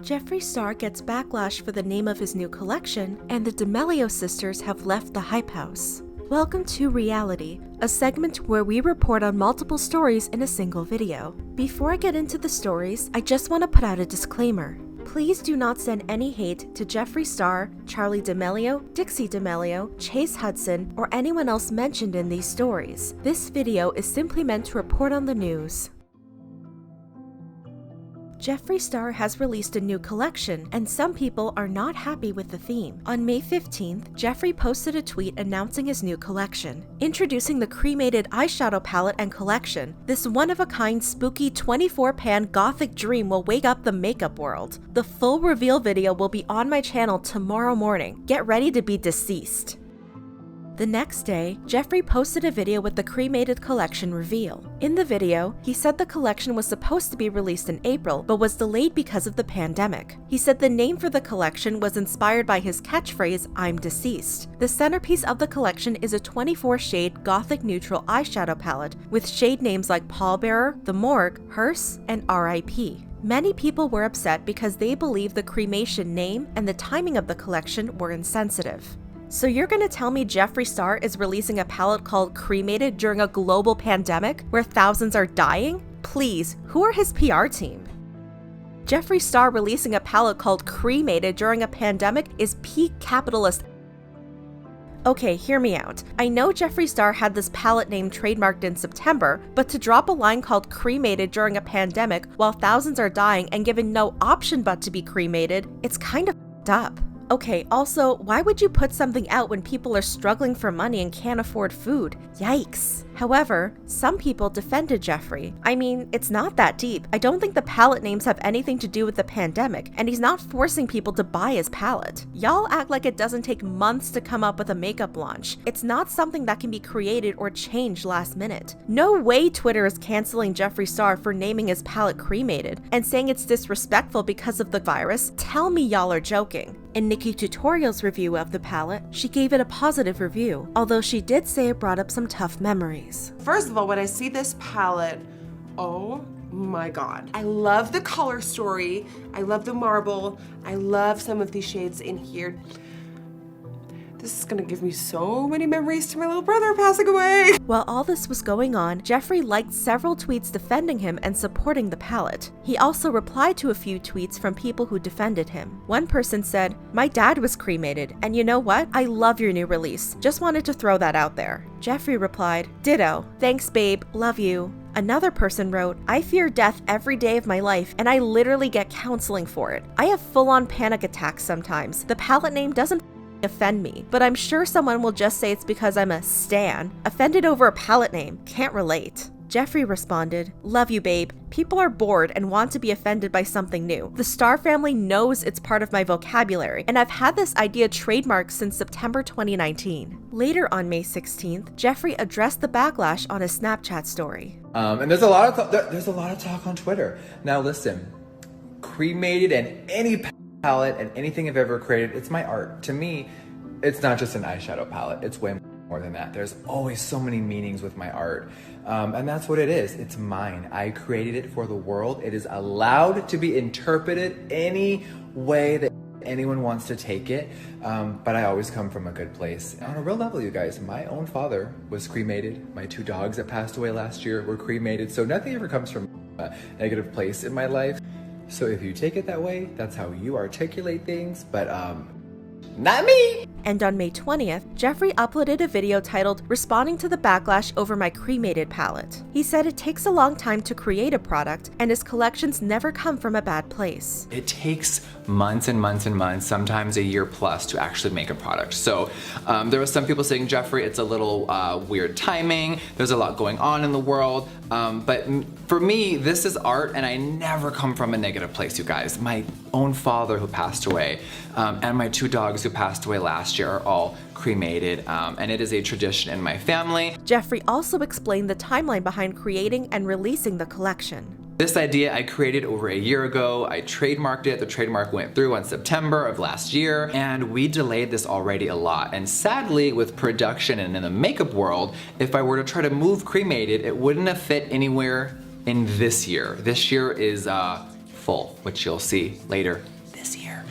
Jeffree Star gets backlash for the name of his new collection, and the DAmelio sisters have left the Hype House. Welcome to Reality, a segment where we report on multiple stories in a single video. Before I get into the stories, I just want to put out a disclaimer. Please do not send any hate to Jeffree Star, Charli DAmelio, Dixie D'Amelio, Chase Hudson, or anyone else mentioned in these stories. This video is simply meant to report on the news. Jeffree Star has released a new collection, and some people are not happy with the theme. On May 15th, Jeffree posted a tweet announcing his new collection. Introducing the Cremated eyeshadow palette and collection, this one-of-a-kind spooky 24-pan gothic dream will wake up the makeup world. The full reveal video will be on my channel tomorrow morning. Get ready to be deceased. The next day, Jeffree posted a video with the Cremated collection reveal. In the video, he said the collection was supposed to be released in April, but was delayed because of the pandemic. He said the name for the collection was inspired by his catchphrase, "I'm deceased." The centerpiece of the collection is a 24-shade gothic neutral eyeshadow palette with shade names like Pallbearer, The Morgue, Hearse, and R.I.P. Many people were upset because they believe the cremation name and the timing of the collection were insensitive. So you're gonna tell me Jeffree Star is releasing a palette called Cremated during a global pandemic where thousands are dying? Please, who are his PR team? Jeffree Star releasing a palette called Cremated during a pandemic is peak capitalist. Okay, hear me out. I know Jeffree Star had this palette name trademarked in September, but to drop a line called Cremated during a pandemic while thousands are dying and given no option but to be cremated, it's kind of f***ed up. Okay, also, why would you put something out when people are struggling for money and can't afford food? Yikes. However, some people defended Jeffree. I mean, it's not that deep. I don't think the palette names have anything to do with the pandemic, and he's not forcing people to buy his palette. Y'all act like it doesn't take months to come up with a makeup launch. It's not something that can be created or changed last minute. No way Twitter is canceling Jeffree Star for naming his palette Cremated and saying it's disrespectful because of the virus. Tell me y'all are joking. In Nikki Tutorial's review of the palette, she gave it a positive review, although she did say it brought up some tough memories. First of all, when I see this palette, oh my god. I love the color story, I love the marble, I love some of these shades in here. This is gonna give me so many memories to my little brother passing away. While all this was going on, Jeffree liked several tweets defending him and supporting the palette. He also replied to a few tweets from people who defended him. One person said, "My dad was cremated, and you know what? I love your new release. Just wanted to throw that out there." Jeffree replied, "Ditto. Thanks, babe. Love you." Another person wrote, "I fear death every day of my life, and I literally get counseling for it. I have full-on panic attacks sometimes. The palette name doesn't offend me, but I'm sure someone will just say it's because I'm a stan. Offended over a palette name. Can't relate." Jeffree responded, "Love you, babe. People are bored and want to be offended by something new. The Star family knows it's part of my vocabulary, and I've had this idea trademarked since September 2019. Later on May 16th, Jeffree addressed the backlash on his Snapchat story. And there's a lot of talk on Twitter. Now listen, Cremated and any palette and anything I've ever created, it's my art. To me, it's not just an eyeshadow palette. It's way more than that. There's always so many meanings with my art. And that's what it is. It's mine. I created it for the world. It is allowed to be interpreted any way that anyone wants to take it. But I always come from a good place. On a real level, you guys, my own father was cremated. My 2 dogs that passed away last year were cremated. So nothing ever comes from a negative place in my life. So if you take it that way, that's how you articulate things, but not me! And on May 20th, Jeffree uploaded a video titled "Responding to the Backlash Over My Cremated Palette." He said it takes a long time to create a product, and his collections never come from a bad place. It takes months and months and months, sometimes a year plus, to actually make a product. So there was some people saying, Jeffree, it's a little weird timing, there's a lot going on in the world, but for me, this is art, and I never come from a negative place, you guys. My own father who passed away, and my 2 dogs who passed away last year are all cremated, and it is a tradition in my family. Jeffree also explained the timeline behind creating and releasing the collection. This idea I created over a year ago. I trademarked it. The trademark went through on September of last year, and we delayed this already a lot. And sadly, with production and in the makeup world, if I were to try to move Cremated, it wouldn't have fit anywhere in this year. This year is full, which you'll see later this year.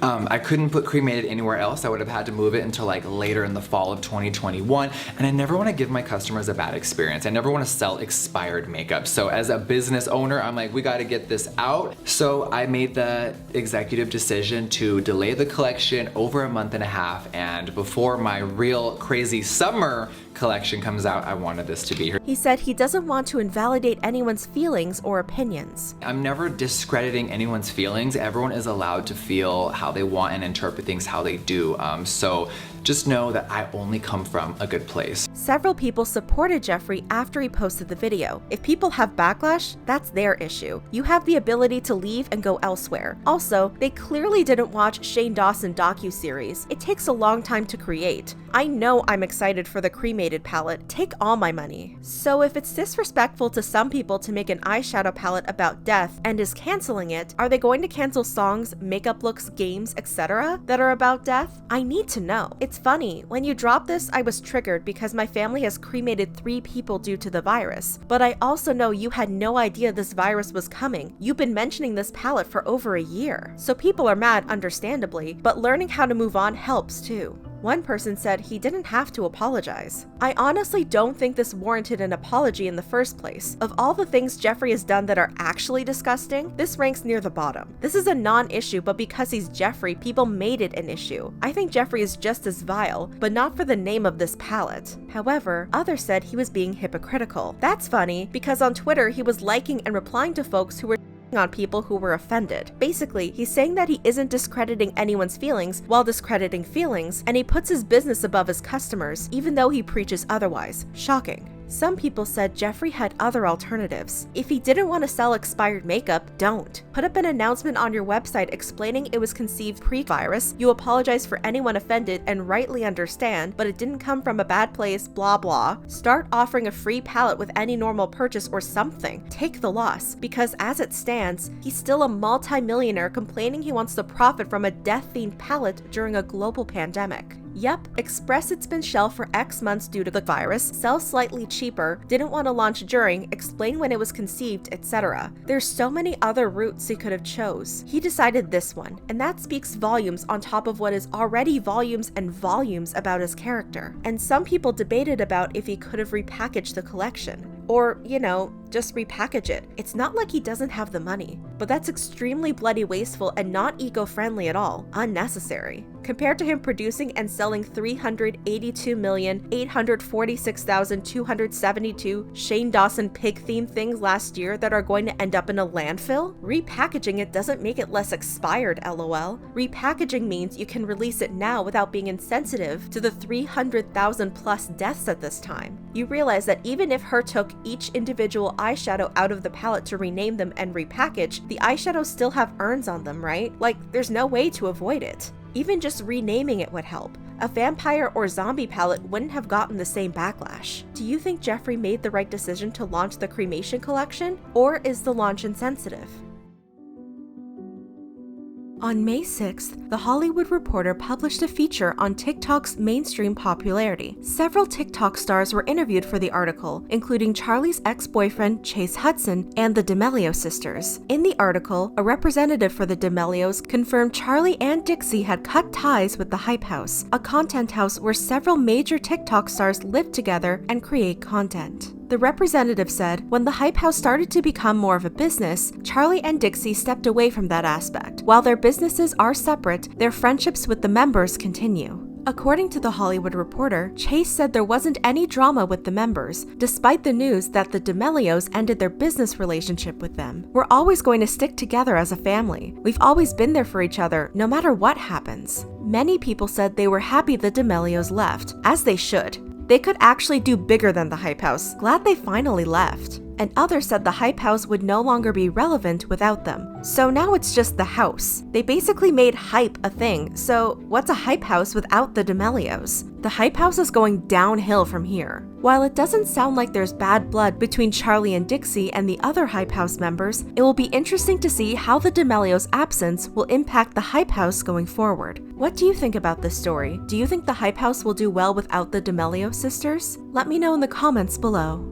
I couldn't put Cremated anywhere else. I would have had to move it until like later in the fall of 2021. And I never want to give my customers a bad experience. I never want to sell expired makeup. So as a business owner, I'm like, we got to get this out. So I made the executive decision to delay the collection over a month and a half. And before my real crazy summer collection comes out, I wanted this to be here. He said he doesn't want to invalidate anyone's feelings or opinions. I'm never discrediting anyone's feelings. Everyone is allowed to feel how they want and interpret things how they do. So just know that I only come from a good place. Several people supported Jeffree after he posted the video. If people have backlash, that's their issue. You have the ability to leave and go elsewhere. Also, they clearly didn't watch Shane Dawson docuseries. It takes a long time to create. I know I'm excited for the Cremated palette. Take all my money. So if it's disrespectful to some people to make an eyeshadow palette about death and is canceling it, are they going to cancel songs, makeup looks, games, etc. that are about death? I need to know. It's funny, when you dropped this, I was triggered because my family has cremated 3 people due to the virus. But I also know you had no idea this virus was coming. You've been mentioning this palette for over a year. So people are mad, understandably, but learning how to move on helps too. One person said he didn't have to apologize. I honestly don't think this warranted an apology in the first place. Of all the things Jeffree has done that are actually disgusting, this ranks near the bottom. This is a non-issue, but because he's Jeffree, people made it an issue. I think Jeffree is just as vile, but not for the name of this palette. However, others said he was being hypocritical. That's funny, because on Twitter he was liking and replying to folks who were on people who were offended. Basically, he's saying that he isn't discrediting anyone's feelings while discrediting feelings, and he puts his business above his customers, even though he preaches otherwise. Shocking. Some people said Jeffree had other alternatives. If he didn't want to sell expired makeup, don't. Put up an announcement on your website explaining it was conceived pre-virus, you apologize for anyone offended and rightly understand, but it didn't come from a bad place, blah blah. Start offering a free palette with any normal purchase or something. Take the loss, because as it stands, he's still a multi-millionaire complaining he wants to profit from a death-themed palette during a global pandemic. Yep, express it's been shelved for X months due to the virus, sell slightly cheaper, didn't want to launch during, explain when it was conceived, etc. There's so many other routes he could have chose. He decided this one, and that speaks volumes on top of what is already volumes and volumes about his character. And some people debated about if he could have repackaged the collection. Or, you know, just repackage it. It's not like he doesn't have the money, but that's extremely bloody wasteful and not eco-friendly at all, unnecessary. Compared to him producing and selling 382,846,272 Shane Dawson pig-themed things last year that are going to end up in a landfill, repackaging it doesn't make it less expired, lol. Repackaging means you can release it now without being insensitive to the 300,000 plus deaths at this time. You realize that even if her took each individual eyeshadow out of the palette to rename them and repackage, the eyeshadows still have urns on them, right? Like, there's no way to avoid it. Even just renaming it would help. A vampire or zombie palette wouldn't have gotten the same backlash. Do you think Jeffree made the right decision to launch the cremation collection, or is the launch insensitive? On May 6th, The Hollywood Reporter published a feature on TikTok's mainstream popularity. Several TikTok stars were interviewed for the article, including Charli's ex-boyfriend Chase Hudson and the DAmelio sisters. In the article, a representative for the DAmelios confirmed Charli and Dixie had cut ties with the Hype House, a content house where several major TikTok stars live together and create content. The representative said, when the Hype House started to become more of a business, Charli and Dixie stepped away from that aspect. While their businesses are separate, their friendships with the members continue. According to The Hollywood Reporter, Chase said there wasn't any drama with the members, despite the news that the DAmelios ended their business relationship with them. We're always going to stick together as a family. We've always been there for each other, no matter what happens. Many people said they were happy the DAmelios left, as they should. They could actually do bigger than the Hype House. Glad they finally left. And others said the Hype House would no longer be relevant without them. So now it's just the house. They basically made hype a thing, so what's a Hype House without the DAmelios? The Hype House is going downhill from here. While it doesn't sound like there's bad blood between Charli and Dixie and the other Hype House members, it will be interesting to see how the DAmelios' absence will impact the Hype House going forward. What do you think about this story? Do you think the Hype House will do well without the DAmelio sisters? Let me know in the comments below.